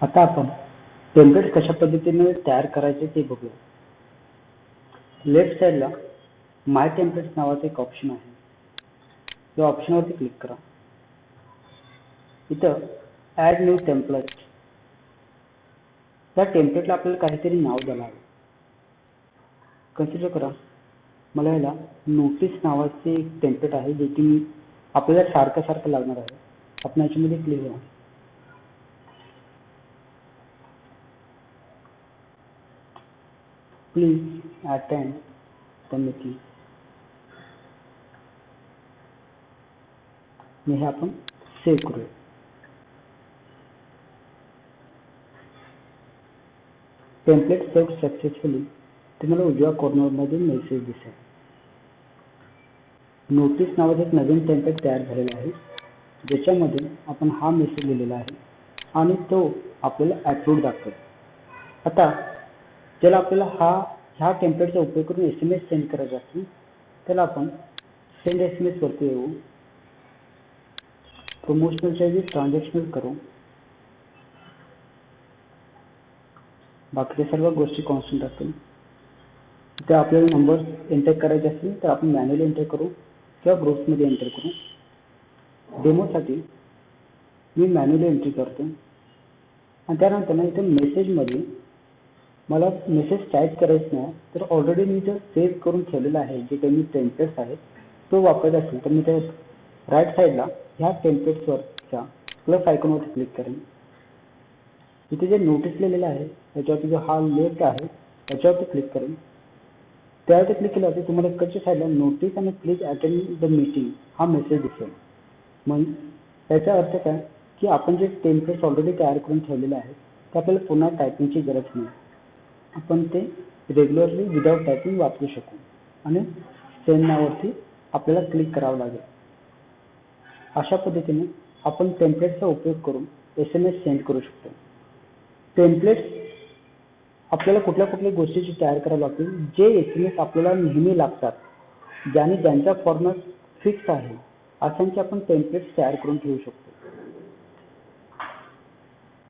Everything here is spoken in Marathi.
आता आपण टेम्पलेट कशा पद्धतीने तयार करायचे ते बघूया. लेफ्ट साइडला माय टेम्पलेट्स नावाचं एक ऑप्शन आहे. या ऑप्शनवरती क्लिक करा. इथं ऍड न्यू टेम्पलेट, त्या टेम्पलेटला आपल्याला काहीतरी नाव द्यायला हवं. कन्सिडर करा, मला याला नोटीस नावाचे एक टेम्पलेट आहे जे की आपल्याला सारखं लागणार आहे. आपण याच्यामध्ये क्लिक करा. Please attend the meeting. हे आपण सेव्ह करूया. Template save successfully. तुम्हाला उजव्या कॉर्नरमध्ये मेसेज दिसेल. नोटीस नावाचे एक नवीन टेम्पलेट तयार झालेला आहे, ज्याच्यामध्ये आपण हा मेसेज लिहिलेला आहे आणि तो आपल्याला अप्रूव्ड दाखवेल. आता ज्याला आपल्याला ह्या टेम्पलेटचा उपयोग करून SMS सेंड करायचा असेल, त्याला आपण सेंड SMS वरती येऊ. प्रमोशनलच्या ऐवजी ट्रान्झॅक्शनल करू. बाकीच्या सर्व गोष्टी कॉन्स्टंट असतील. इथे आपल्याला नंबर एंटर करायचे असतील तर आपण मॅन्युअली एंटर करू किंवा ग्रुप्समध्ये एंटर करू. डेमोसाठी मी मॅन्युअली एंट्री करतो आणि त्यानंतर इथे मेसेजमध्ये मला मेसेज टाईप करायचं नाही, तर ऑलरेडी मी जो सेव्ह करून ठेवलेला आहे, जे काही मी टेम्पलेट्स आहेत तो वापरायचा असेल तर मी त्या राईट साईडला ह्या टेम्पलेट्सवरच्या प्लस आयकॉनवरती क्लिक करेन. इथे जे नोटीस लिहिलेलं आहे त्याच्यावरती जो हा लेफ्ट आहे त्याच्यावरती क्लिक करेन. त्यावरती क्लिक केल्यावरती तुम्हाला इकडच्या साईडला नोटीस आणि प्लीज अटेंड द मीटिंग हा मेसेज दिसेल. मग याचा अर्थ काय की आपण जे टेम्पलेट्स ऑलरेडी तयार करून ठेवलेले आहेत ते आपल्याला पुन्हा टायपिंगची गरज नाही. आपण ते रेग्युलरली विदाउट टायपिंग वापरू शकू आणि सेंड नावावरती आपल्याला क्लिक करावं लागेल. अशा पद्धतीने आपण टेम्पलेटचा उपयोग करून SMS सेंड करू शकतो. टेम्पलेट्स आपल्याला कुठल्या गोष्टीची तयार करावी लागतील, जे SMS आपल्याला नेहमी लागतात, ज्यांचा फॉर्मॅट फिक्स आहे, अशांचे आपण टेम्पलेट्स तयार करून ठेवू शकतो.